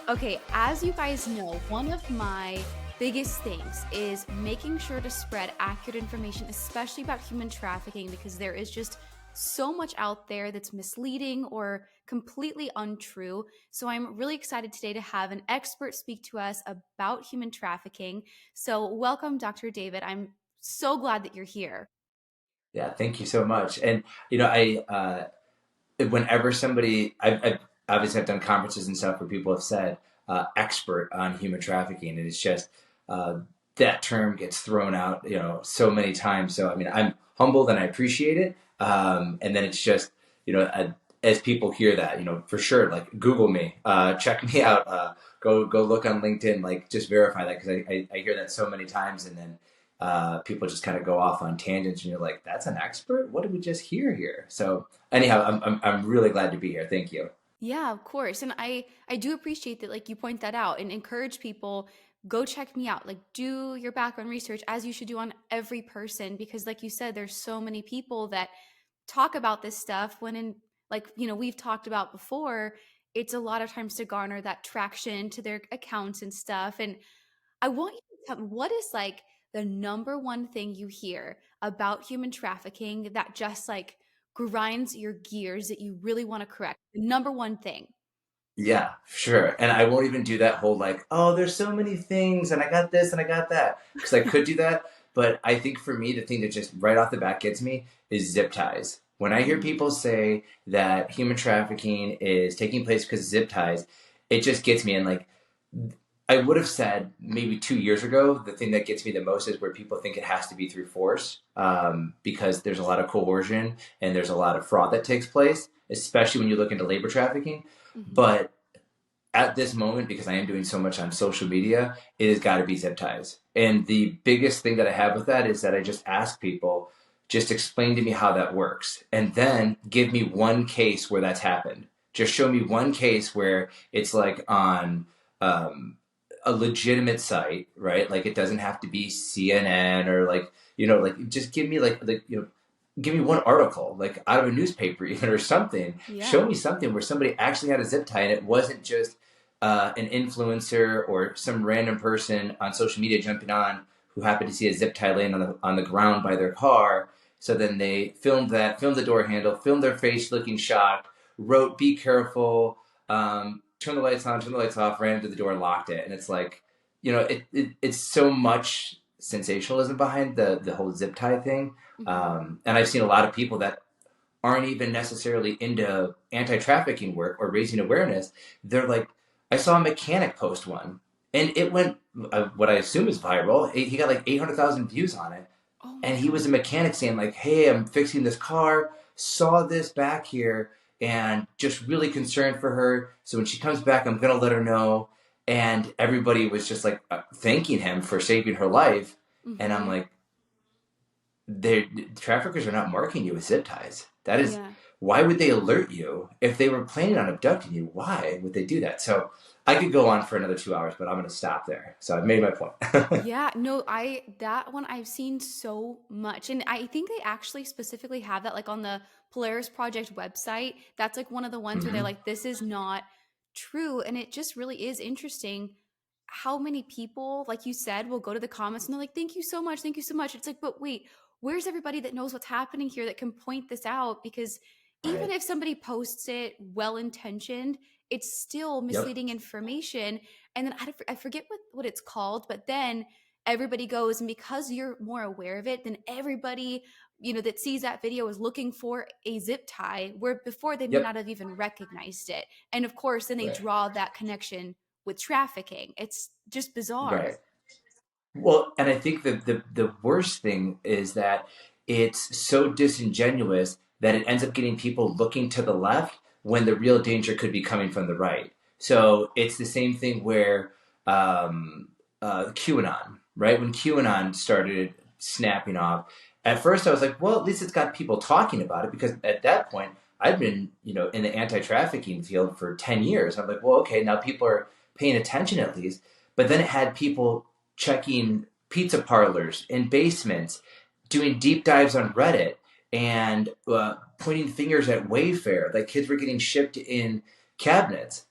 Okay, as you guys know, one of my biggest things is making sure to spread accurate information, especially about human trafficking, because there is just so much out there that's misleading or completely untrue. So I'm really excited today to have an expert speak to us about human trafficking. So, welcome, Dr. David. I'm so glad that you're here. Yeah, thank you so much. And whenever I've obviously I've done conferences and stuff where people have said expert on human trafficking, and it's just uh, that term gets thrown out, so many times. So I mean, I'm humbled and I appreciate it. And then it's just, as people hear that, for sure, like Google me, check me out, go look on LinkedIn, like just verify that because I hear that so many times, and then people just kind of go off on tangents, and you're like, "That's an expert? What did we just hear here?" So anyhow, I'm really glad to be here. Thank you. Yeah, of course. And I do appreciate that like you point that out and encourage people go check me out. Like do your background research as you should do on every person because like you said there's so many people that talk about this stuff when in like we've talked about before, it's a lot of times to garner that traction to their accounts and stuff. And I want you to tell me what is like the number one thing you hear about human trafficking that just like grinds your gears that you really want to correct? The number one thing. Yeah, sure. And I won't even do that whole like, "Oh, there's so many things, and I got this and I got that," because I could do that. But I think for me, the thing that just right off the bat gets me is zip ties. When I hear Mm, people say that human trafficking is taking place because of zip ties, it just gets me. And like, I would have said maybe 2 years ago, the thing that gets me the most is where people think it has to be through force, because there's a lot of coercion and there's a lot of fraud that takes place, especially when you look into labor trafficking. mhm. But at this moment, because I am doing so much on social media, it has got to be zip ties. And the biggest thing that I have with that is that I just ask people, just explain to me how that works. And then give me one case where that's happened. Just show me one case where it's like on um, a legitimate site, right? Like it doesn't have to be CNN or like, like just give me give me one article, like out of a newspaper even or something. Show Yeah. me something where somebody actually had a zip tie and it wasn't just an influencer or some random person on social media jumping on who happened to see a zip tie laying on the ground by their car. So then they filmed that, filmed the door handle, filmed their face looking shocked, wrote "Be careful," turn the lights on, turn the lights off, ran to the door and locked it. And it's like, it's so much sensationalism behind the whole zip tie thing. Mhm. And I've seen a lot of people that aren't even necessarily into anti-trafficking work or raising awareness. They're like, I saw a mechanic post one, and it went what I assume is viral. He got like 800,000 views on it, Oh my and he was a God. mechanic saying like, "Hey, I'm fixing this car. Saw this back here, and just really concerned for her. So when she comes back, I'm gonna let her know." And everybody was just like thanking him for saving her life. And I'm Mhm. like, they traffickers are not marking you with zip ties. That is, Yeah. why would they alert you if they were planning on abducting you? Why would they do that? So I could go on for another 2 hours, but I'm going to stop there. So I've made my point. Yeah, no, I that one I've seen so much. And I think they actually specifically have that like on the Polaris Project website. That's like one of the ones where they're Hmm. like, this is not true. And it just really is interesting how many people, like you said, will go to the comments and they're like, thank you so much. Thank you so much. It's like, but wait, where's everybody that knows what's happening here that can point this out? Because even Right. if somebody posts it well intentioned, it's still Yep. misleading information. And then I forget what it's called, but then everybody goes, and because you're more aware of it, then everybody that sees that video is looking for a zip tie where before they may Yep. not have even recognized it. And of course, then they Right. draw that connection with trafficking. It's just bizarre. Right. Well, and I think the worst thing is that it's so disingenuous that it ends up getting people looking to the left when the real danger could be coming from the right. So it's the same thing where QAnon, right? When QAnon started snapping off, at first I was like, well, at least it's got people talking about it because at that point I'd been, in the anti-trafficking field for 10 years. I'm like, well, okay, now people are paying attention at least. But then it had people checking pizza parlors and basements, doing deep dives on Reddit, and pointing fingers at Wayfair. Like kids were getting shipped in cabinets.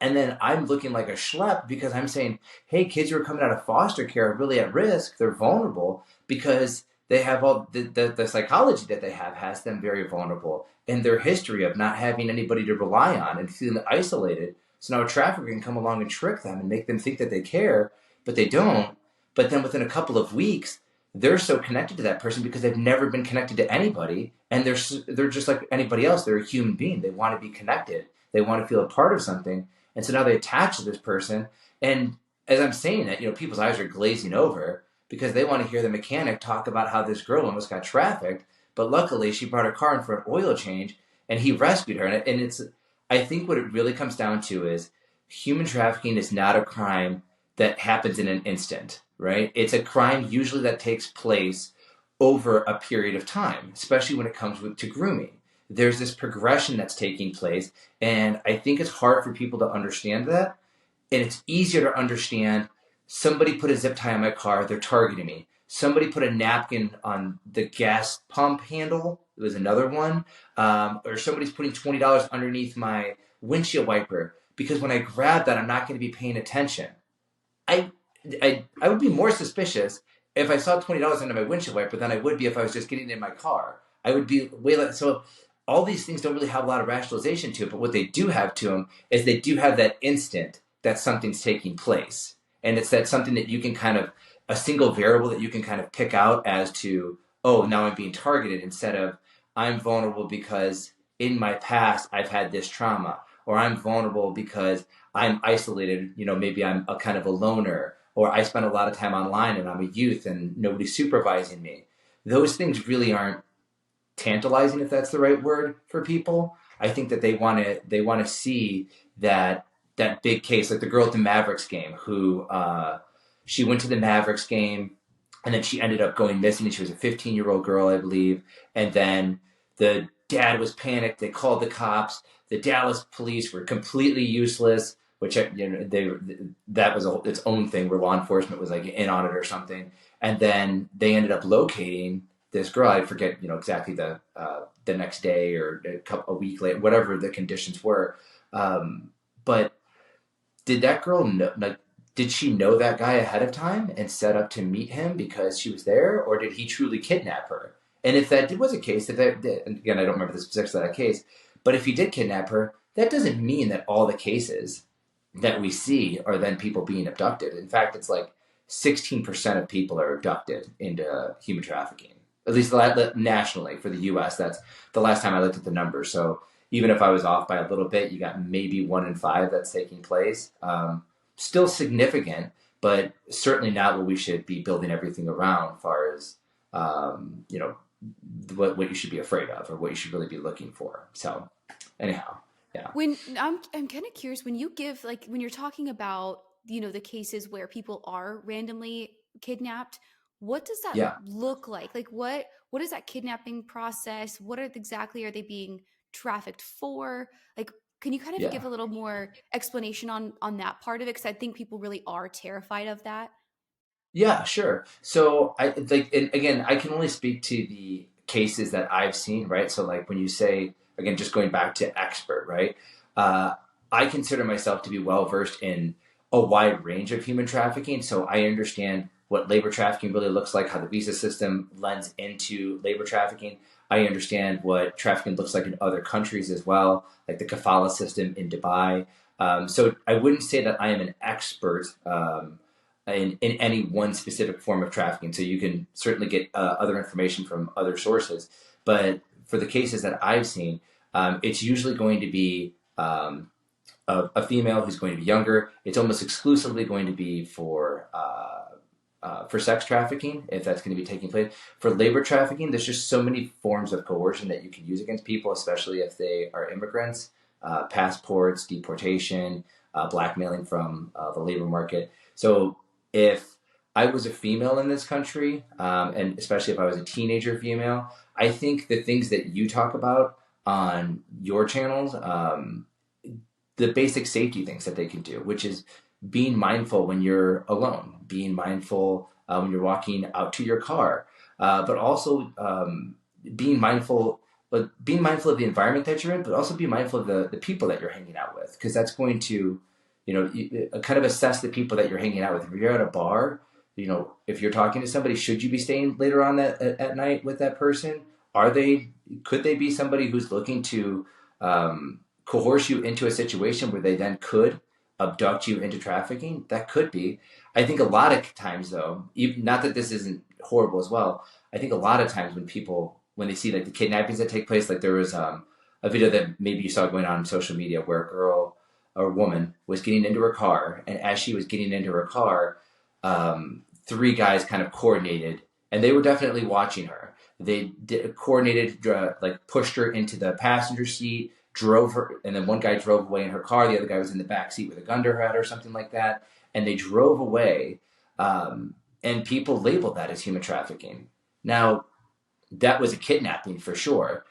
And then I'm looking like a schlep because I'm saying, hey, kids who are coming out of foster care are really at risk. They're vulnerable because they have all the psychology that they have has them very vulnerable in their history of not having anybody to rely on and feeling isolated. So now a trafficker can come along and trick them and make them think that they care, but they don't. But then within a couple of weeks, they're so connected to that person because they've never been connected to anybody, and they're just like anybody else. They're a human being. They want to be connected. They want to feel a part of something, and so now they attach to this person. And as I'm saying that, people's eyes are glazing over because they want to hear the mechanic talk about how this girl almost got trafficked, but luckily she brought her car in for an oil change, and he rescued her. And it's, I think what it really comes down to is human trafficking is not a crime that happens in an instant, right? It's a crime usually that takes place over a period of time, especially when it comes to grooming. There's this progression that's taking place, and I think it's hard for people to understand that. And it's easier to understand somebody put a zip tie on my car, they're targeting me. Somebody put a napkin on the gas pump handle, it was another one. Or somebody's putting $20 underneath my windshield wiper because when I grab that, I'm not going to be paying attention. I, I would be more suspicious if I saw $20 under my windshield wiper than I would be if I was just getting in my car. I would be way less. So all these things don't really have a lot of rationalization to it, but what they do have to them is they do have that instant that something's taking place, and it's that something that you can kind of a single variable that you can kind of pick out as to, oh, now I'm being targeted, instead of I'm vulnerable because in my past I've had this trauma, or I'm vulnerable because I'm isolated, maybe I'm a kind of a loner, or I spend a lot of time online and I'm a youth and nobody's supervising me. Those things really aren't tantalizing, if that's the right word, for people. I think that they want to see that big case, like the girl at the Mavericks game who she went to the Mavericks game and then she ended up going missing, and she was a 15-year-old girl, I believe. And then the dad was panicked. They called the cops. The Dallas police were completely useless, which that was its own thing where law enforcement was like in on it or something. And then they ended up locating this girl. I forget exactly the next day or a week later, whatever the conditions were. But did that girl know? Like, did she know that guy ahead of time and set up to meet him because she was there, or did he truly kidnap her? And if that was a case, if that and again, I don't remember the specifics of that case, but if he did kidnap her, that doesn't mean that all the cases that we see are then people being abducted. In fact, it's like 16% of people are abducted into human trafficking, at least nationally for the U.S. That's the last time I looked at the numbers. So even if I was off by a little bit, you got maybe 1 in 5 that's taking place. Still significant, but certainly not what we should be building everything around, as far as what you should be afraid of or what you should really be looking for. So anyhow, yeah, When I'm kind of curious when you give like when you're talking about, the cases where people are randomly kidnapped, what does that yeah, look like? Like what is that kidnapping process? Exactly are they being trafficked for? Like, can you kind of give yeah. a little more explanation on that part of it? Because I think people really are terrified of that. Yeah, sure. So I like, and again, I can only speak to the cases that I've seen, right? So like when you say, again, just going back to expert, right? Uh, I consider myself to be well versed in a wide range of human trafficking. So I understand what labor trafficking really looks like, how the visa system lends into labor trafficking. I understand what trafficking looks like in other countries as well, like the kafala system in Dubai. So I wouldn't say that I am an expert. In any one specific form of trafficking. So you can certainly get other information from other sources. But for the cases that I've seen, it's usually going to be a female who's going to be younger. It's almost exclusively going to be for sex trafficking, if that's going to be taking place. For labor trafficking, there's just so many forms of coercion that you can use against people, especially if they are immigrants. Passports, deportation, blackmailing from the labor market. So if I was a female in this country, and especially if I was a teenager female, I think the things that you talk about on your channels, the basic safety things that they can do, which is being mindful when you're alone, being mindful when you're walking out to your car, but also being mindful, being mindful of the environment that you're in, but also be mindful of the people that you're hanging out with, because that's going to you kind of assess the people that you're hanging out with. If you're at a bar, if you're talking to somebody, should you be staying later on at night with that person? Could they be somebody who's looking to coerce you into a situation where they then could abduct you into trafficking? That could be. I think a lot of times, though, even, not that this isn't horrible as well, I think a lot of times when they see like the kidnappings that take place, like there was a video that maybe you saw going on social media where a girl or woman was getting into her car, and as she was getting into her car, three guys kind of coordinated, and they were definitely watching her. They coordinated, like pushed her into the passenger seat, drove her, and then one guy drove away in her car. The other guy was in the back seat with a gun to her head or something like that, and they drove away. And people labeled that as human trafficking. Now, that was a kidnapping for sure,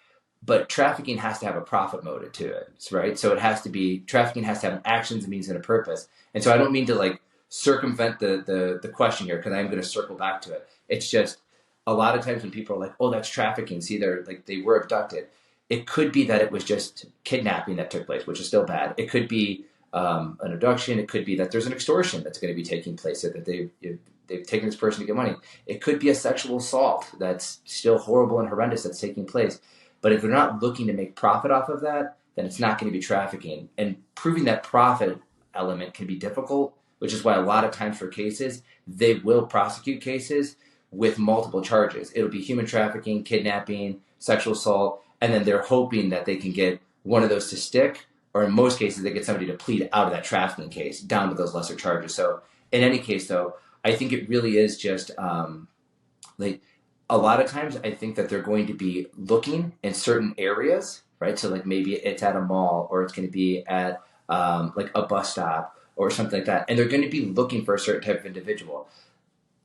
but trafficking has to have a profit motive to it, right? So trafficking has to have an actions, a means, and a purpose. And so I don't mean to like circumvent the question here, because I'm going to circle back to it. It's just a lot of times when people are like, oh, that's trafficking, see, they were abducted. It could be that it was just kidnapping that took place, which is still bad. It could be an abduction. It could be that there's an extortion that's going to be taking place, so that they've taken this person to get money. It could be a sexual assault that's still horrible and horrendous that's taking place. But if they're not looking to make profit off of that, then it's not going to be trafficking. And proving that profit element can be difficult, which is why a lot of times for cases, they will prosecute cases with multiple charges. It'll be human trafficking, kidnapping, sexual assault, and then they're hoping that they can get one of those to stick, or in most cases, they get somebody to plead out of that trafficking case down to those lesser charges. So in any case, though, I think it really is just like a lot of times I think that they're going to be looking in certain areas, right? So like maybe it's at a mall, or it's going to be at like a bus stop or something like that. And they're going to be looking for a certain type of individual.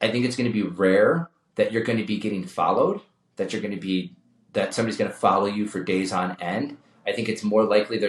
I think it's going to be rare that you're going to be getting followed, that somebody's going to follow you for days on end. I think it's more likely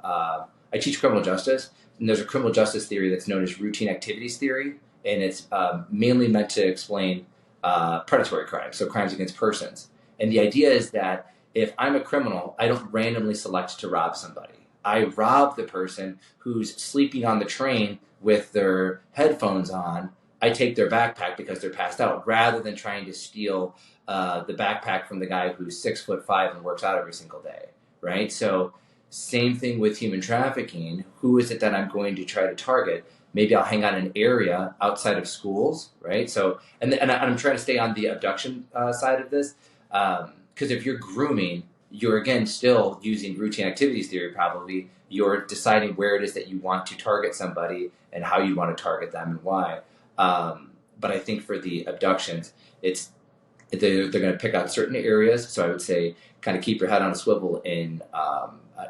I teach criminal justice, and there's a criminal justice theory that's known as routine activities theory, and it's mainly meant to explain predatory crimes, so crimes against persons. And the idea is that if I'm a criminal, I don't randomly select to rob somebody. I rob the person who's sleeping on the train with their headphones on. I take their backpack because they're passed out, rather than trying to steal the backpack from the guy who's 6'5" and works out every single day, right? So same thing with human trafficking. Who is it that I'm going to try to target? Maybe I'll hang out in an area outside of schools, right? So, and I'm trying to stay on the abduction side of this, because if you're grooming, you're again still using routine activities theory. Probably you're deciding where it is that you want to target somebody and how you want to target them and why. But I think for the abductions, they're going to pick out certain areas. So I would say kind of keep your head on a swivel in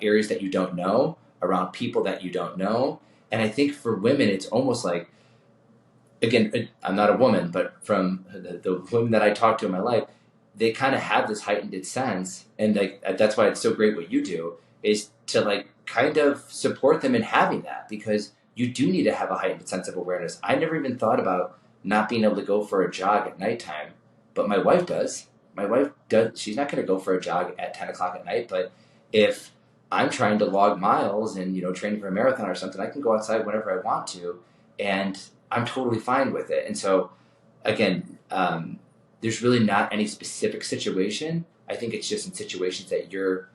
areas that you don't know, around people that you don't know. And I think for women, it's almost like, again, I'm not a woman, but from the women that I talk to in my life, they kind of have this heightened sense. And like, that's why it's so great what you do, is to like kind of support them in having that, because you do need to have a heightened sense of awareness. I never even thought about not being able to go for a jog at nighttime, but my wife does. My wife does. She's not going to go for a jog at 10 o'clock at night, but if I'm trying to log miles and, training for a marathon or something, I can go outside whenever I want to, and I'm totally fine with it. And so, again, there's really not any specific situation. I think it's just in situations that you're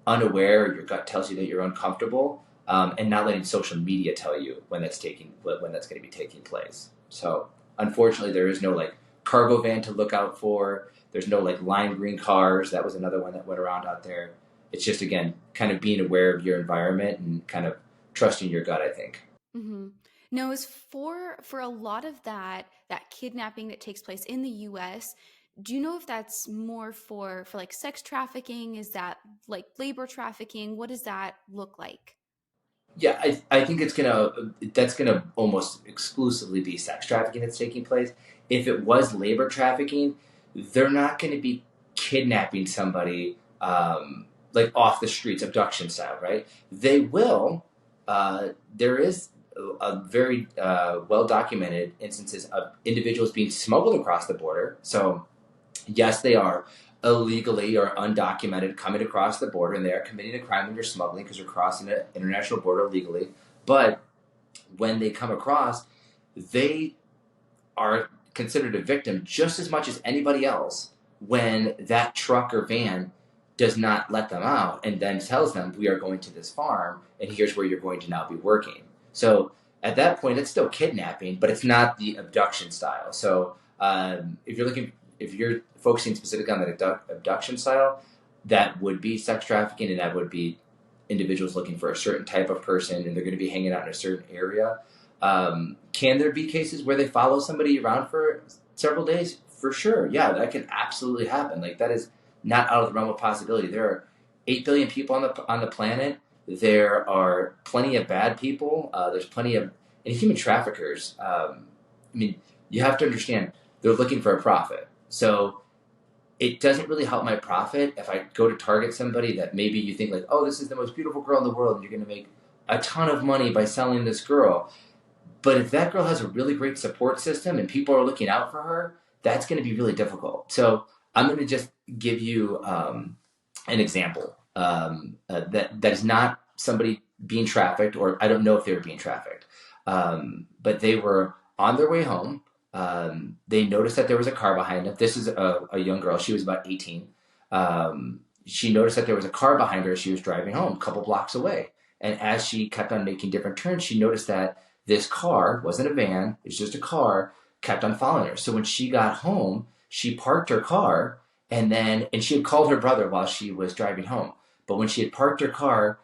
unaware, or your gut tells you that you're uncomfortable, and not letting social media tell you when that's going to be taking place. So, unfortunately, there is no like cargo van to look out for. There's no like lime green cars. That was another one that went around out there. It's just, again, kind of being aware of your environment and kind of trusting your gut, I think. Mm-hmm. No, as for a lot of that kidnapping that takes place in the U.S., do you know if that's more for like sex trafficking? Is that like labor trafficking? What does that look like? Yeah, I think that's gonna almost exclusively be sex trafficking that's taking place. If it was labor trafficking, they're not going to be kidnapping somebody like off the streets, abduction style, right? They will. There is a very well documented instances of individuals being smuggled across the border. So yes, they are illegally or undocumented coming across the border, and they are committing a crime when you're smuggling, because you're crossing an international border illegally. But when they come across, they are considered a victim just as much as anybody else when that truck or van does not let them out and then tells them, we are going to this farm and here's where you're going to now be working. So at that point, it's still kidnapping, but it's not the abduction style. So if you're focusing specifically on the abduction style, that would be sex trafficking, and that would be individuals looking for a certain type of person, and they're going to be hanging out in a certain area. Can there be cases where they follow somebody around for several days? For sure, yeah, that can absolutely happen. Like, that is not out of the realm of possibility. There are 8 billion people on the planet. There are plenty of bad people. There's plenty of and human traffickers. I mean, you have to understand they're looking for a profit. So it doesn't really help my profit if I go to target somebody that maybe you think like, oh, this is the most beautiful girl in the world, and you're going to make a ton of money by selling this girl. But if that girl has a really great support system and people are looking out for her, that's going to be really difficult. So I'm going to just give you an example that is not somebody being trafficked, or I don't know if they were being trafficked, but they were on their way home. They noticed that there was a car behind them. This is a young girl. She was about 18. She noticed that there was a car behind her as she was driving home, a couple blocks away. And as she kept on making different turns, she noticed that this car wasn't a van, it's just a car, kept on following her. So when she got home, she parked her car and she had called her brother while she was driving home. But when she had parked her car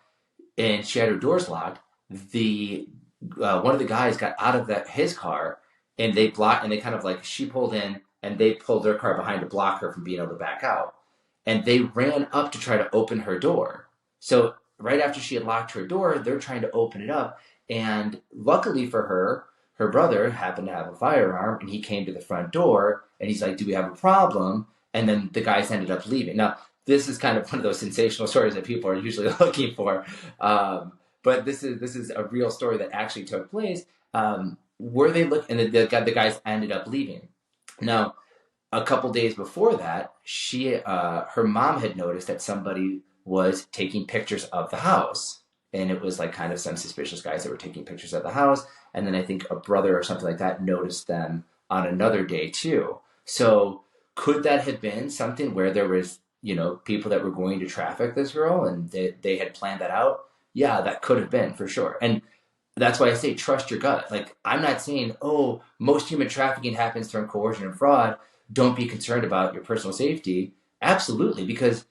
and she had her doors locked, the one of the guys got out of his car, and they blocked, and they kind of like, she pulled in and they pulled their car behind to block her from being able to back out. And they ran up to try to open her door. So right after she had locked her door, they're trying to open it up. And luckily for her, her brother happened to have a firearm, and he came to the front door and he's like, do we have a problem? And then the guys ended up leaving. Now, this is kind of one of those sensational stories that people are usually looking for. But this is a real story that actually took place. Were they look and the guys ended up leaving. Now, a couple days before that, her mom had noticed that somebody was taking pictures of the house, and it was like kind of some suspicious guys that were taking pictures of the house. And then I think a brother or something like that noticed them on another day too. So could that have been something where there was, people that were going to traffic this girl and they had planned that out? Yeah, that could have been for sure. And that's why I say trust your gut. Like, I'm not saying, oh, most human trafficking happens through coercion and fraud. Don't be concerned about your personal safety. Absolutely, because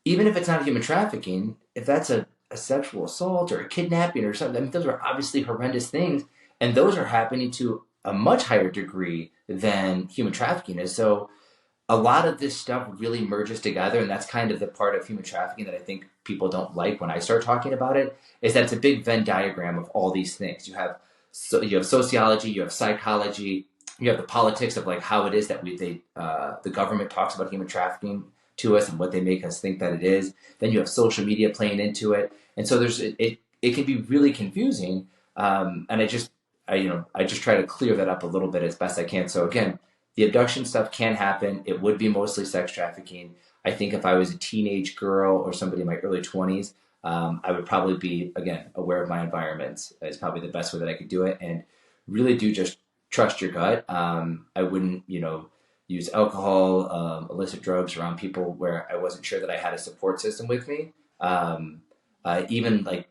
even if it's not human trafficking, if that's a sexual assault or a kidnapping or something, I mean, those are obviously horrendous things, and those are happening to a much higher degree than human trafficking is. So a lot of this stuff really merges together, and that's kind of the part of human trafficking that I think people don't like when I start talking about it, is that it's a big Venn diagram of all these things. You have sociology, you have psychology, you have the politics of like how it is that the government talks about human trafficking to us and what they make us think that it is. Then you have social media playing into it, and so it can be really confusing. And I just try to clear that up a little bit as best I can. So again, the abduction stuff can happen. It would be mostly sex trafficking. I think if I was a teenage girl or somebody in my early 20s, I would probably be, again, aware of my environment is probably the best way that I could do it. And really do just trust your gut. I wouldn't, use alcohol, illicit drugs around people where I wasn't sure that I had a support system with me. Even like,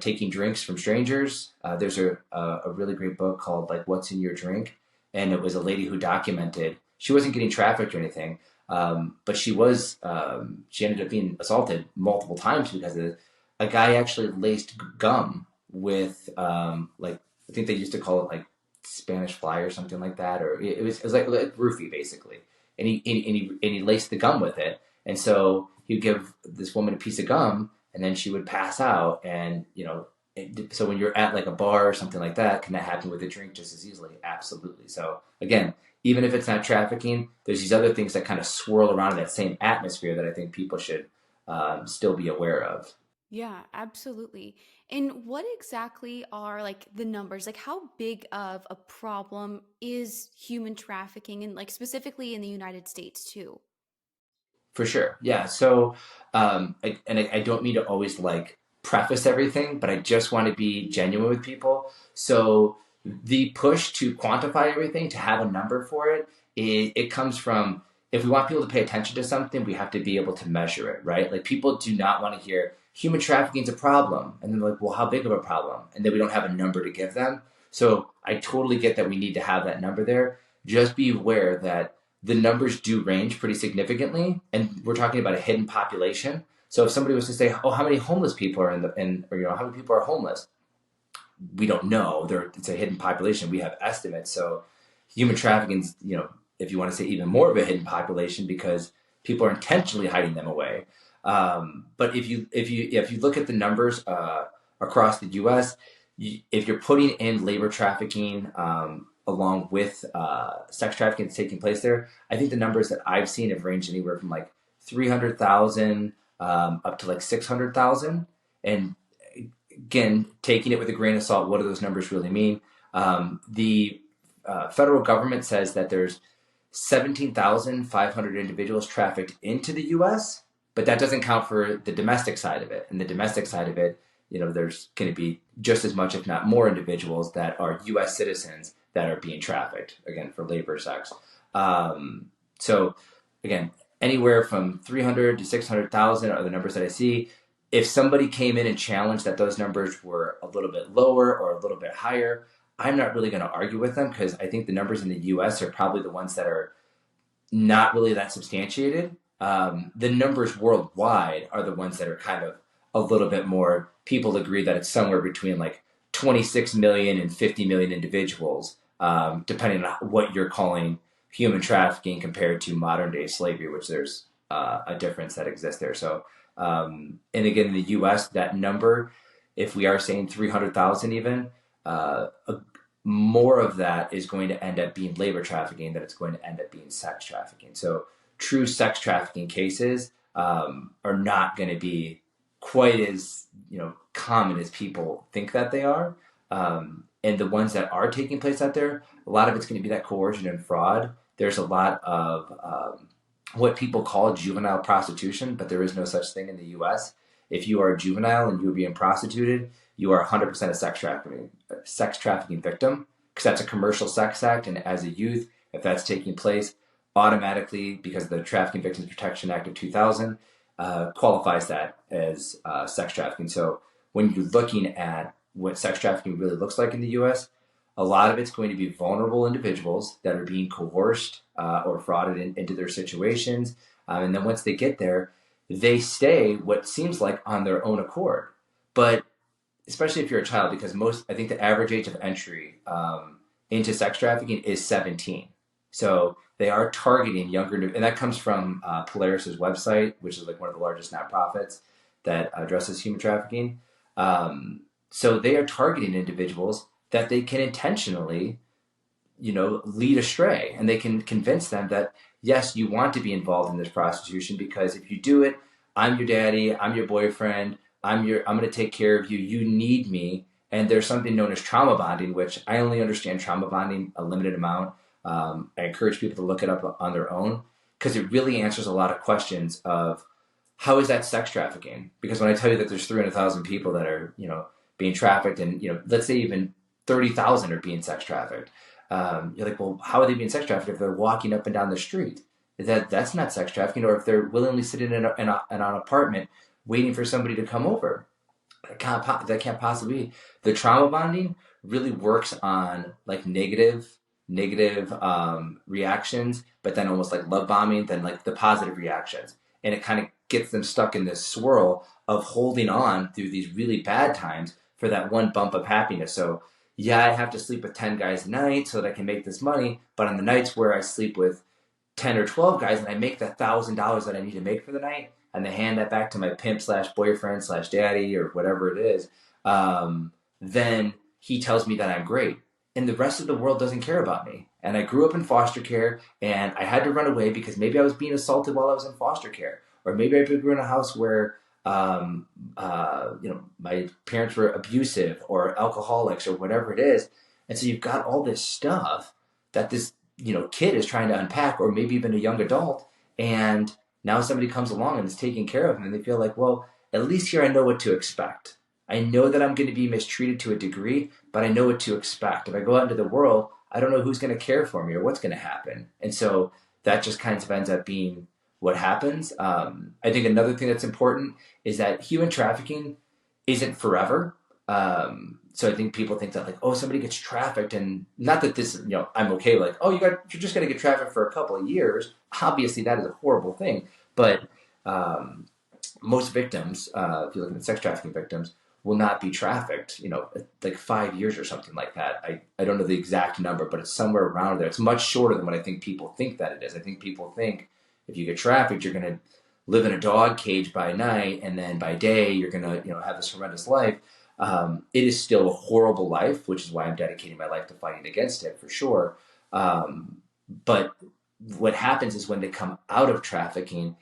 taking drinks from strangers. There's a really great book called like What's in Your Drink, and it was a lady who documented, she wasn't getting trafficked or anything, but she ended up being assaulted multiple times because a guy actually laced gum with like, I think they used to call it like Spanish fly or something like that, or it was like roofie basically, and he laced the gum with it, and so he'd give this woman a piece of gum, and then she would pass out, and so when you're at like a bar or something like that, can that happen with a drink just as easily? Absolutely. So again, even if it's not trafficking, there's these other things that kind of swirl around in that same atmosphere that I think people should still be aware of. Yeah, absolutely. And what exactly are like the numbers? Like, how big of a problem is human trafficking, and like specifically in the United States too? For sure. Yeah. So, I don't mean to always like preface everything, but I just want to be genuine with people. So the push to quantify everything, to have a number for it, it comes from, if we want people to pay attention to something, we have to be able to measure it, right? Like people do not want to hear human trafficking is a problem. And then like, well, how big of a problem? And then we don't have a number to give them. So I totally get that we need to have that number there. Just be aware that the numbers do range pretty significantly. And we're talking about a hidden population. So if somebody was to say, oh, how many homeless people are or, how many people are homeless? We don't know. It's a hidden population. We have estimates. So human trafficking is, if you want to say even more of a hidden population because people are intentionally hiding them away. But if you look at the numbers across the U.S., if you're putting in labor trafficking along with sex trafficking that's taking place there, I think the numbers that I've seen have ranged anywhere from like 300,000 up to like 600,000. And again, taking it with a grain of salt, what do those numbers really mean? The federal government says that there's 17,500 individuals trafficked into the U.S., but that doesn't count for the domestic side of it. And the domestic side of it, there's going to be just as much, if not more, individuals that are U.S. citizens that are being trafficked, again, for labor sex. So, again, anywhere from 300 to 600,000 are the numbers that I see. If somebody came in and challenged that those numbers were a little bit lower or a little bit higher, I'm not really going to argue with them because I think the numbers in the U.S. are probably the ones that are not really that substantiated. The numbers worldwide are the ones that are kind of a little bit more, people agree that it's somewhere between like 26 million and 50 million individuals, depending on what you're calling human trafficking compared to modern day slavery, which there's a difference that exists there. So, and again, in the US, that number, if we are saying 300,000 even, more of that is going to end up being labor trafficking than it's going to end up being sex trafficking. So true sex trafficking cases are not going to be quite as common as people think that they are. And the ones that are taking place out there, a lot of it's going to be that coercion and fraud. There's a lot of what people call juvenile prostitution, but there is no such thing in the U.S. If you are a juvenile and you are being prostituted, you are 100% a sex trafficking victim, because that's a commercial sex act. And as a youth, if that's taking place, automatically, because of the Trafficking Victims Protection Act of 2000, qualifies that as sex trafficking. So when you're looking at what sex trafficking really looks like in the U.S., a lot of it's going to be vulnerable individuals that are being coerced or frauded into their situations. And then once they get there, they stay what seems like on their own accord. But especially if you're a child, because I think the average age of entry into sex trafficking is 17. So they are targeting younger, and that comes from Polaris's website, which is like one of the largest nonprofits that addresses human trafficking. So they are targeting individuals that they can intentionally, lead astray, and they can convince them that, yes, you want to be involved in this prostitution because if you do it, I'm your daddy, I'm your boyfriend, I'm going to take care of you. You need me. And there's something known as trauma bonding, which I only understand trauma bonding a limited amount. I encourage people to look it up on their own because it really answers a lot of questions of how is that sex trafficking? Because when I tell you that there's 300,000 people that are, being trafficked and, let's say even 30,000 are being sex trafficked. You're like, well, how are they being sex trafficked if they're walking up and down the street? That's not sex trafficking. Or if they're willingly sitting in an apartment waiting for somebody to come over. That can't possibly be. The trauma bonding really works on like negative reactions, but then almost like love bombing, then like the positive reactions. And it kind of gets them stuck in this swirl of holding on through these really bad times for that one bump of happiness. So yeah, I have to sleep with 10 guys a night so that I can make this money. But on the nights where I sleep with 10 or 12 guys and I make the $1,000 that I need to make for the night, and they hand that back to my pimp slash boyfriend slash daddy or whatever it is, then he tells me that I'm great. And the rest of the world doesn't care about me. And I grew up in foster care and I had to run away because maybe I was being assaulted while I was in foster care. Or maybe I grew in a house where, my parents were abusive or alcoholics or whatever it is. And so you've got all this stuff that this, kid is trying to unpack, or maybe even a young adult. And now somebody comes along and is taking care of them and they feel like, well, at least here I know what to expect. I know that I'm going to be mistreated to a degree, but I know what to expect. If I go out into the world, I don't know who's going to care for me or what's going to happen. And so that just kind of ends up being what happens. I think another thing that's important is that human trafficking isn't forever. So I think people think that like, oh, somebody gets trafficked, and not that this, I'm okay. Like, oh, you're just going to get trafficked for a couple of years. Obviously, that is a horrible thing. But most victims, if you look at sex trafficking victims, will not be trafficked, like 5 years or something like that. I don't know the exact number, but it's somewhere around there. It's much shorter than what I think people think that it is. I think people think if you get trafficked, you're going to live in a dog cage by night, and then by day you're going to, have this horrendous life. It is still a horrible life, which is why I'm dedicating my life to fighting against it for sure. But what happens is when they come out of trafficking,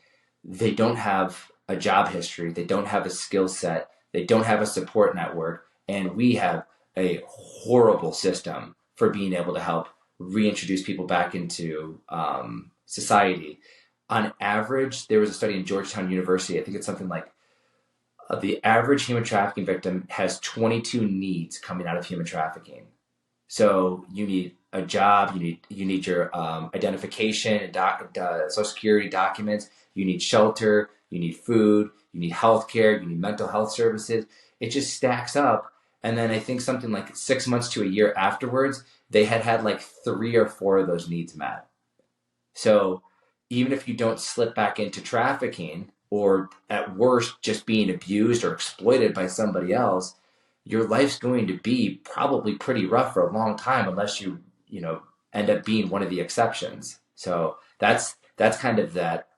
they don't have a job history, they don't have a skill set, they don't have a support network, and we have a horrible system for being able to help reintroduce people back into society. On average, there was a study in Georgetown University, I think it's something like the average human trafficking victim has 22 needs coming out of human trafficking. So you need a job, you need your identification and social security documents, you need shelter, you need food, you need health care, you need mental health services. It just stacks up. And then I think something like 6 months to a year afterwards, they had like 3 or 4 of those needs met. So even if you don't slip back into trafficking, or at worst just being abused or exploited by somebody else, your life's going to be probably pretty rough for a long time unless you end up being one of the exceptions. So that's kind of that,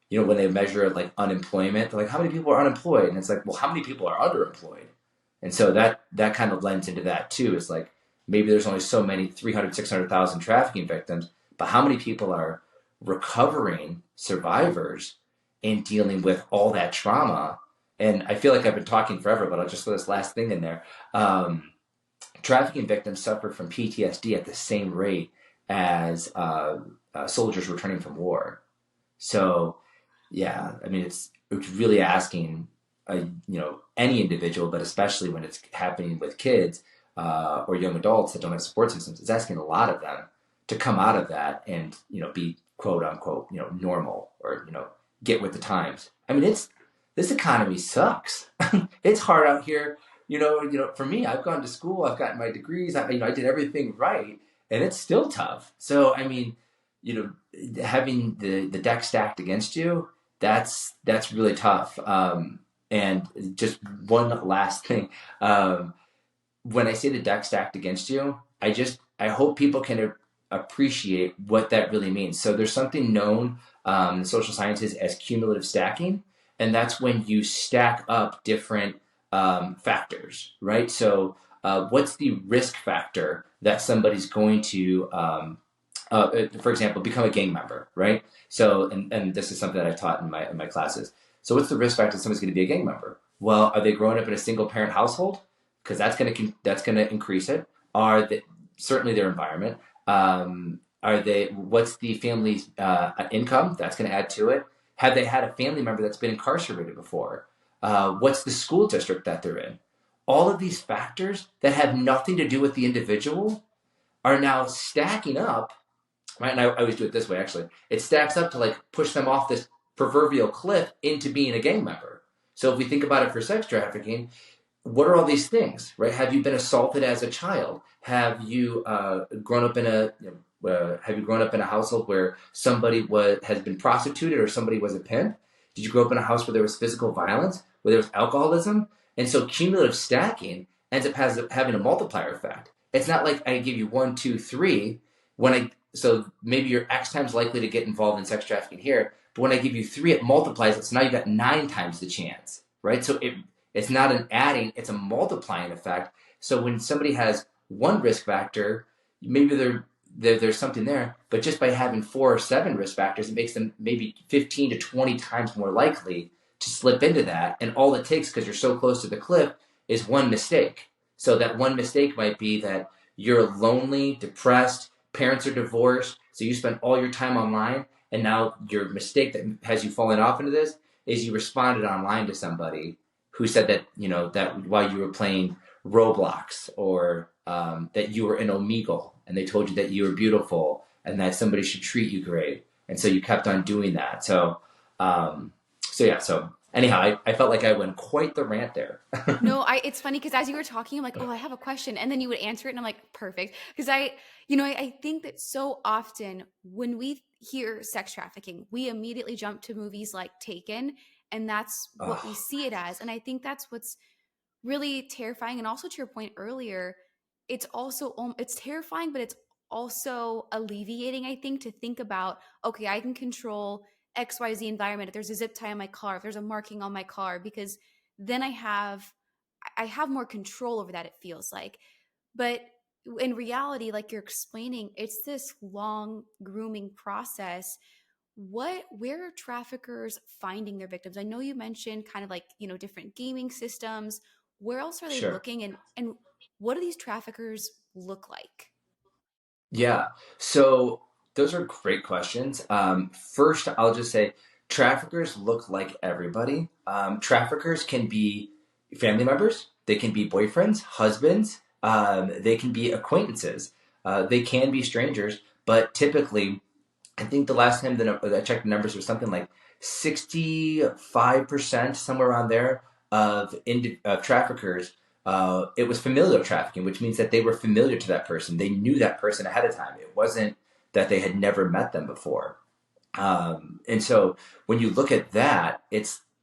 when they measure like unemployment, they're like, how many people are unemployed? And it's like, well, how many people are underemployed? And so that kind of lends into that too. It's like maybe there's only so many 300, 600,000 trafficking victims, but how many people are recovering survivors and dealing with all that trauma? And I feel like I've been talking forever, but I'll just throw this last thing in there. Trafficking victims suffer from PTSD at the same rate as soldiers returning from war. So, yeah, I mean, it's really asking, any individual, but especially when it's happening with kids or young adults that don't have support systems, it's asking a lot of them to come out of that and be quote unquote normal, or get with the times. I mean, this economy sucks. It's hard out here. For me, I've gone to school, I've gotten my degrees, I did everything right, and it's still tough. So, I mean, having the deck stacked against you, that's really tough. And just one last thing, when I say the deck stacked against you, I hope people can appreciate what that really means. So there's something known in social sciences as cumulative stacking, and that's when you stack up different factors, right? So what's the risk factor that somebody's going to, for example, become a gang member, right? So, and this is something that I taught in my classes. So what's the risk factor that somebody's going to be a gang member? Well, are they growing up in a single parent household? Because that's going to increase it. Are they, certainly their environment? What's the family's income? That's going to add to it. Have they had a family member that's been incarcerated before? What's the school district that they're in? All of these factors that have nothing to do with the individual are now stacking up, right? And I always do it this way, actually. It stacks up to like push them off this proverbial cliff into being a gang member. So if we think about it for sex trafficking, what are all these things, right? Have you been assaulted as a child? Have you grown up in a household where somebody has been prostituted or somebody was a pimp? Did you grow up in a house where there was physical violence, where there was alcoholism? And so cumulative stacking ends up having a multiplier effect. It's not like I give you 1, 2, 3. So maybe you're X times likely to get involved in sex trafficking here, but when I give you 3, it multiplies it. So now you've got 9 times the chance, right? So it's not an adding, it's a multiplying effect. So when somebody has one risk factor, maybe there's something there, but just by having 4 or 7 risk factors, it makes them maybe 15 to 20 times more likely to slip into that. And all it takes, because you're so close to the cliff, is one mistake. So that one mistake might be that you're lonely, depressed, parents are divorced, so you spend all your time online, and now your mistake that has you falling off into this is you responded online to somebody, who said that, that while you were playing Roblox, or that you were an Omegle, and they told you that you were beautiful and that somebody should treat you great. And so you kept on doing that. So anyhow, I felt like I went quite the rant there. No, it's funny because as you were talking, I'm like, oh, I have a question. And then you would answer it, and I'm like, perfect. Because I think that so often when we hear sex trafficking, we immediately jump to movies like Taken, and that's what we Oh, see it as. And I think that's what's really terrifying. And also to your point earlier, it's also it's terrifying, but it's also alleviating, I think, to think about, okay, I can control XYZ environment. If there's a zip tie on my car, if there's a marking on my car, because then I have more control over that, it feels like. But in reality, like you're explaining, it's this long grooming process. Where are traffickers finding their victims? I know you mentioned kind of like, different gaming systems. Where else are they sure. looking, and what do these traffickers look like? Yeah. So those are great questions. First, I'll just say traffickers look like everybody. Traffickers can be family members, they can be boyfriends, husbands, they can be acquaintances, they can be strangers, but typically, I think the last time that I checked the numbers was something like 65%, somewhere around there, of traffickers. It was familial trafficking, which means that they were familiar to that person. They knew that person ahead of time. It wasn't that they had never met them before. And so when you look at that,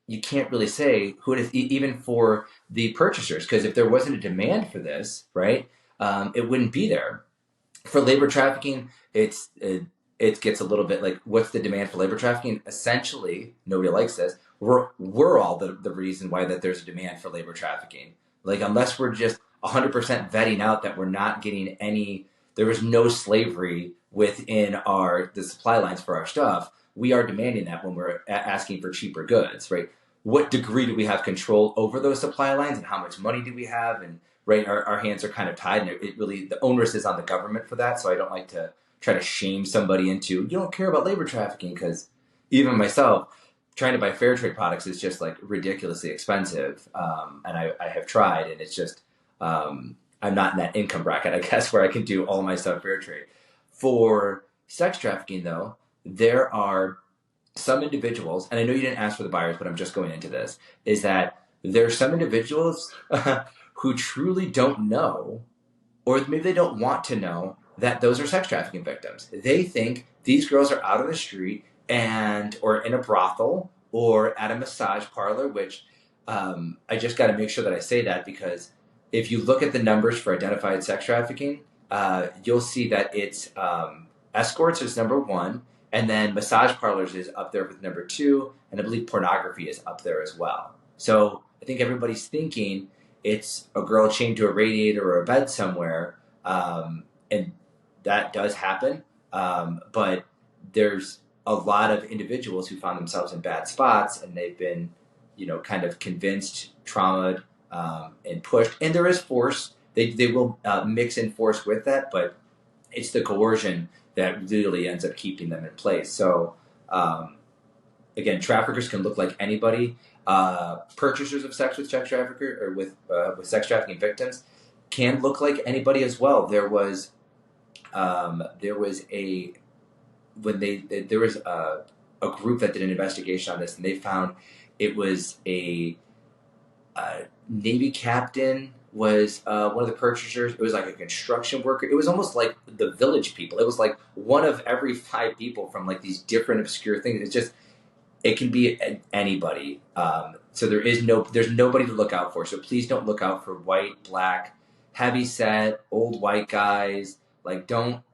you can't really say who it is, even for the purchasers, because if there wasn't a demand for this, right, it wouldn't be there. For labor trafficking, it gets a little bit like, what's the demand for labor trafficking? Essentially, nobody likes this. We're all the reason why that there's a demand for labor trafficking. Like, unless we're just 100% vetting out that we're not getting any, there was no slavery within the supply lines for our stuff. We are demanding that when we're asking for cheaper goods, right? What degree do we have control over those supply lines, and how much money do we have? And right, our hands are kind of tied, and it really, the onus is on the government for that. So I don't like to try to shame somebody into, you don't care about labor trafficking, because even myself, trying to buy fair trade products is just like ridiculously expensive. And I have tried, and it's just, I'm not in that income bracket, I guess, where I can do all my stuff fair trade. For sex trafficking, though, there are some individuals, and I know you didn't ask for the buyers, but I'm just going into this, is that there are some individuals who truly don't know, or maybe they don't want to know, that those are sex trafficking victims. They think these girls are out on the street, or in a brothel, or at a massage parlor, which, I just got to make sure that I say that, because if you look at the numbers for identified sex trafficking, you'll see that it's, escorts is number one, and then massage parlors is up there with number two, and I believe pornography is up there as well. So I think everybody's thinking it's a girl chained to a radiator or a bed somewhere, and that does happen. But there's a lot of individuals who found themselves in bad spots, and they've been, kind of convinced, traumatized, and pushed. And there is force. They will mix in force with that, but it's the coercion that really ends up keeping them in place. So, again, traffickers can look like anybody. Purchasers of sex with sex trafficker, or with sex trafficking victims, can look like anybody as well. There was a group that did an investigation on this, and they found it was a Navy captain was one of the purchasers. It was like a construction worker. It was almost like the Village People. It was like one of every five people from like these different obscure things. It can be anybody. So there's nobody to look out for. So please don't look out for white, black, heavy set, old white guys. Like, don't.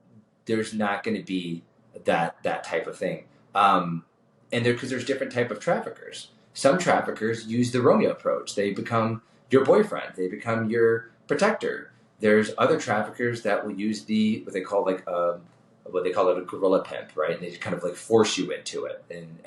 There's not going to be that type of thing. And because there's different type of traffickers. Some traffickers use the Romeo approach. They become your boyfriend. They become your protector. There's other traffickers that will use what they call it a gorilla pimp, right? And they kind of like force you into it. And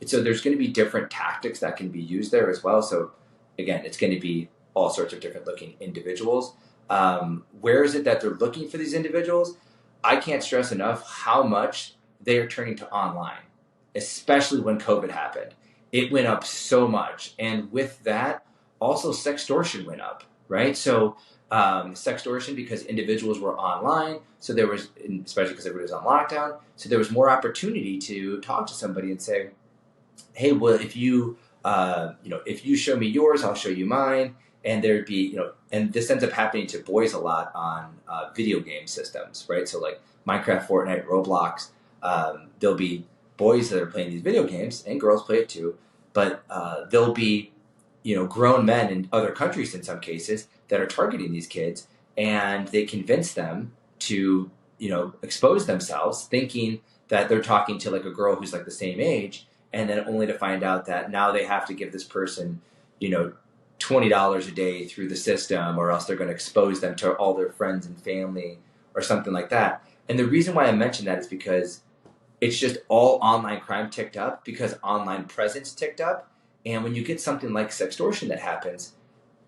so there's going to be different tactics that can be used there as well. So again, it's going to be all sorts of different looking individuals. Where is it that they're looking for these individuals? I can't stress enough how much they are turning to online, especially when COVID happened. it went up so much. And with that, also sextortion went up, right? So sextortion, because individuals were online, so there was, especially because everybody was on lockdown, so there was more opportunity to talk to somebody and say, hey, well, if you, if you show me yours, I'll show you mine. And there'd be, and this ends up happening to boys a lot on video game systems, right? So like Minecraft, Fortnite, Roblox, there'll be boys that are playing these video games, and girls play it too, but there'll be, grown men in other countries in some cases that are targeting these kids, and they convince them to, expose themselves, thinking that they're talking to like a girl who's like the same age, and then only to find out that now they have to give this person, $20 a day through the system, or else they're going to expose them to all their friends and family or something like that. And the reason why I mention that is because it's just all online crime ticked up, because online presence ticked up. And when you get something like sextortion that happens,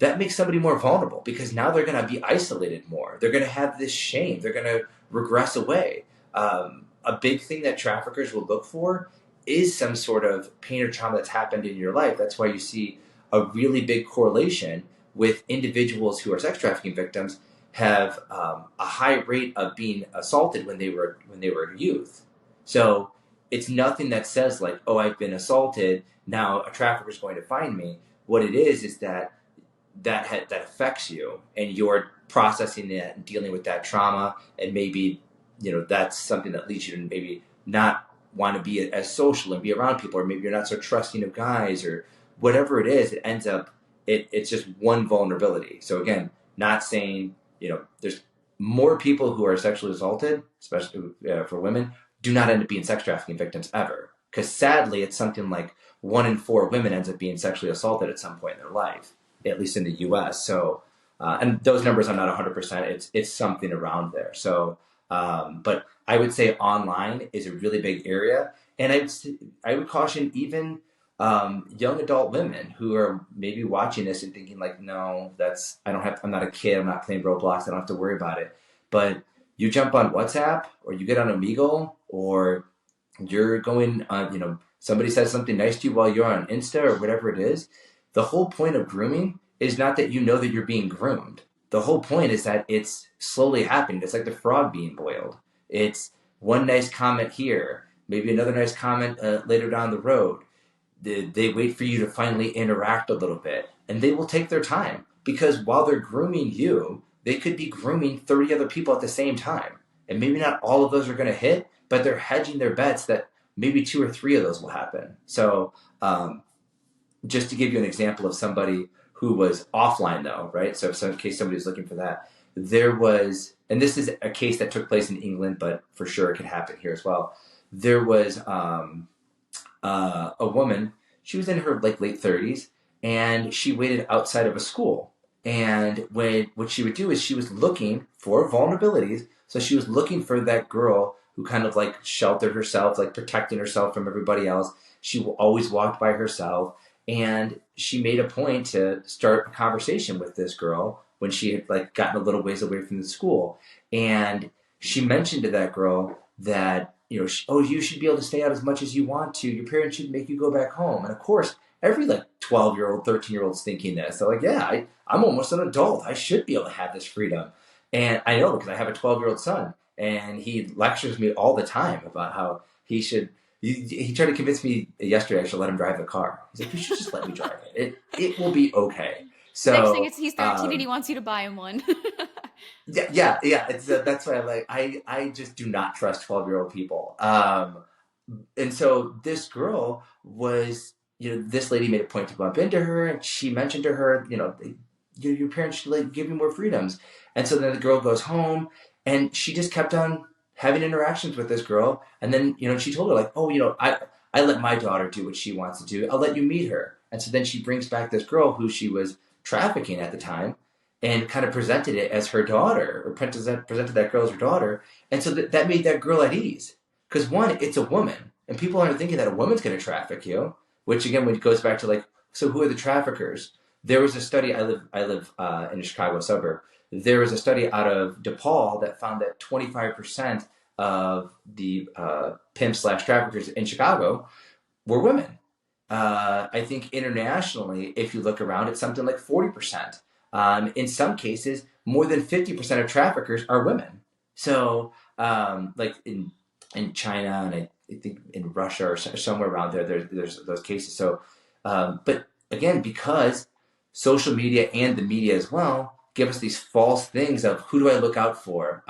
that makes somebody more vulnerable, because now they're going to be isolated more. They're going to have this shame. They're going to regress away. A big thing that traffickers will look for is some sort of pain or trauma that's happened in your life. That's why you see a really big correlation with individuals who are sex trafficking victims have a high rate of being assaulted when they were youth. So it's nothing that says like, oh, I've been assaulted, now a trafficker is going to find me. What it is that affects you, and you're processing that and dealing with that trauma, and maybe that's something that leads you to maybe not want to be as social and be around people, or maybe you're not so trusting of guys, or whatever it is. It ends up it's just one vulnerability. So again, not saying there's more people who are sexually assaulted, especially for women, do not end up being sex trafficking victims ever, because sadly it's something like 1 in 4 women ends up being sexually assaulted at some point in their life, at least in the US. So and those numbers I'm not 100%, it's something around there. So but I would say online is a really big area, and I would caution even young adult women who are maybe watching this and thinking like, no, I'm not a kid, I'm not playing Roblox, I don't have to worry about it. But you jump on WhatsApp, or you get on Omegle, or you're going on, somebody says something nice to you while you're on Insta or whatever it is. The whole point of grooming is not that that you're being groomed. The whole point is that it's slowly happening. It's like the frog being boiled. It's one nice comment here, maybe another nice comment later down the road. They wait for you to finally interact a little bit, and they will take their time, because while they're grooming you, they could be grooming 30 other people at the same time. And maybe not all of those are going to hit, but they're hedging their bets that maybe 2 or 3 of those will happen. So just to give you an example of somebody who was offline though, right? So in case somebody's looking for that, there was, and this is a case that took place in England, but for sure it could happen here as well. There was a woman, she was in her like late 30s, and she waited outside of a school. And what she would do is she was looking for vulnerabilities. So she was looking for that girl who kind of like sheltered herself, like protecting herself from everybody else. She always walked by herself, and she made a point to start a conversation with this girl when she had like gotten a little ways away from the school. And she mentioned to that girl that, oh, you should be able to stay out as much as you want to. Your parents should make you go back home. And of course, every like 12-year-old, 13-year-old's thinking this. They're like, yeah, I'm almost an adult. I should be able to have this freedom. And I know, because I have a 12-year-old son, and he lectures me all the time about how he should. He tried to convince me yesterday I should let him drive the car. He's like, you should just let me drive it. It will be okay. Next thing So it's he's 13 and he wants you to buy him one. yeah. It's that's why I just do not trust 12-year-old people. And so this girl was, this lady made a point to bump into her, and she mentioned to her, your parents should like give you more freedoms. And so then the girl goes home, and she just kept on having interactions with this girl. And then, she told her like, oh, I let my daughter do what she wants to do. I'll let you meet her. And so then she brings back this girl who she was trafficking at the time, and kind of presented it as her daughter, or presented that girl as her daughter. And so that made that girl at ease. Because one, it's a woman, and people aren't thinking that a woman's going to traffic you, which again, when it goes back to like, so who are the traffickers? There was a study, I live in a Chicago suburb. There was a study out of DePaul that found that 25% of the pimp/traffickers in Chicago were women. I think internationally, if you look around, it's something like 40%. In some cases, more than 50% of traffickers are women. So, like in China, and I think in Russia or somewhere around there, there's those cases. So, but again, because social media and the media as well give us these false things of who do I look out for?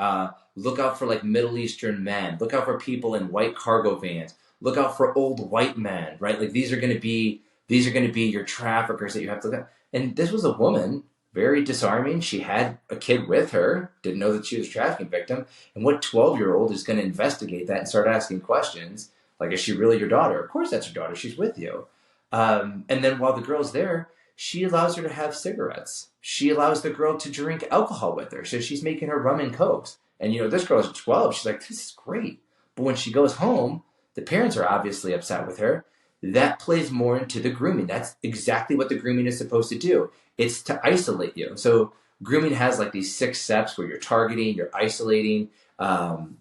Look out for like Middle Eastern men. Look out for people in white cargo vans. Look out for old white men, right? Like these are going to be your traffickers that you have to look at. And this was a woman, very disarming. She had a kid with her, didn't know that she was a trafficking victim. And what 12-year-old is going to investigate that and start asking questions like, is she really your daughter? Of course that's your daughter. She's with you. And then while the girl's there, she allows her to have cigarettes. She allows the girl to drink alcohol with her. So she's making her rum and cokes. And this girl is 12. She's like, this is great. But when she goes home, the parents are obviously upset with her. That plays more into the grooming. That's exactly what the grooming is supposed to do. It's to isolate you. So grooming has like these 6 steps where you're targeting, you're isolating, and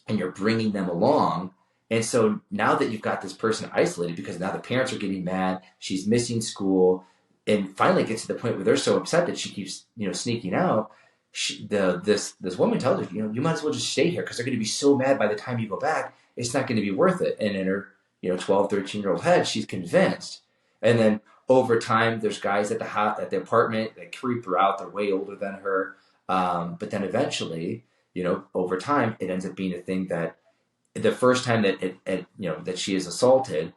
you're bringing them along. And so now that you've got this person isolated, because now the parents are getting mad, she's missing school, and finally gets to the point where they're so upset that she keeps, sneaking out. This woman tells her, you might as well just stay here because they're going to be so mad by the time you go back, it's not going to be worth it. And in her, 12, 13-year-old head, she's convinced. And then over time, there's guys at the apartment that creep her out. They're way older than her. But then eventually, over time, it ends up being a thing that the first time that she is assaulted,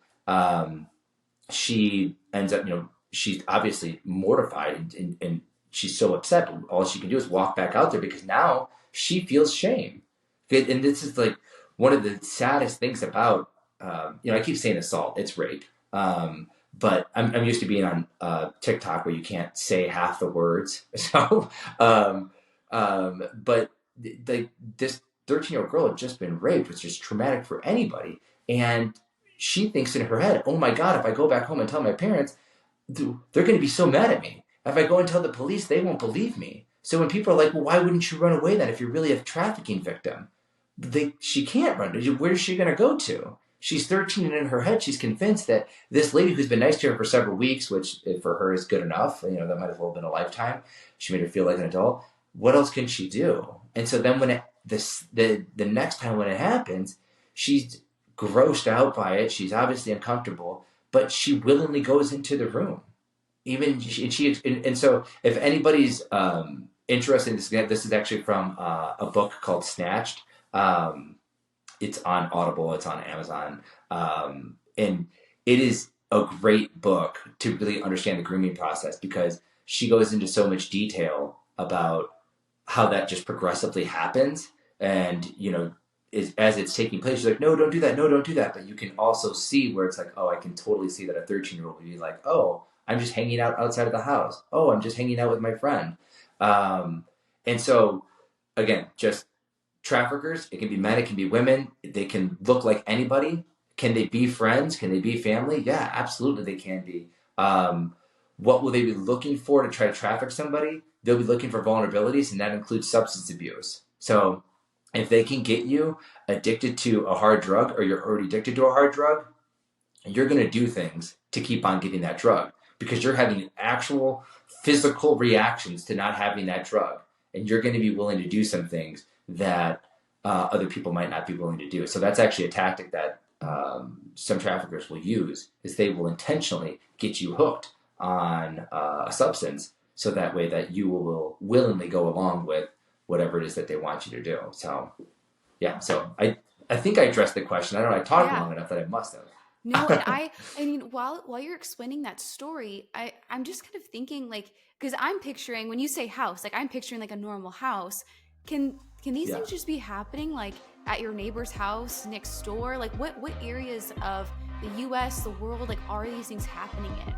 she ends up, she's obviously mortified and she's so upset. But all she can do is walk back out there because now she feels shame. And this is like one of the saddest things about, I keep saying assault, it's rape. But I'm used to being on TikTok where you can't say half the words. So, but this 13-year-old girl had just been raped, which is traumatic for anybody. And she thinks in her head, oh my God, if I go back home and tell my parents, they're going to be so mad at me. If I go and tell the police, they won't believe me. So when people are like, well, why wouldn't you run away then if you're really a trafficking victim? She can't run. Where's she going to go to? She's 13 and in her head, she's convinced that this lady who's been nice to her for several weeks, which for her is good enough, that might as well have been a lifetime. She made her feel like an adult. What else can she do? And so then when the next time when it happens, she's grossed out by it. She's obviously uncomfortable, but she willingly goes into the room. And so if anybody's interested in this is actually from a book called Snatched. It's on Audible, it's on Amazon, and it is a great book to really understand the grooming process because she goes into so much detail about how that just progressively happens. And, as it's taking place, she's like, no, don't do that. No, don't do that. But you can also see where it's like, oh, I can totally see that a 13-year-old would be like, oh, I'm just hanging out outside of the house. Oh, I'm just hanging out with my friend. And so, again, just traffickers, it can be men, it can be women. They can look like anybody. Can they be friends? Can they be family? Yeah, absolutely they can be. What will they be looking for to try to traffic somebody? They'll be looking for vulnerabilities, and that includes substance abuse. So if they can get you addicted to a hard drug or you're already addicted to a hard drug, you're going to do things to keep on getting that drug because you're having actual physical reactions to not having that drug. And you're going to be willing to do some things that other people might not be willing to do. So that's actually a tactic that some traffickers will use is they will intentionally get you hooked on a substance so that way that you will willingly go along with whatever it is that they want you to do. So, yeah. So I think I addressed the question. I don't know. I talked Yeah. long enough that I must have. No, and I mean, while you're explaining that story, I'm just kind of thinking like, because I'm picturing when you say house, like I'm picturing like a normal house. Can these Yeah. things just be happening like at your neighbor's house next door? Like what areas of the U.S., the world, like are these things happening in?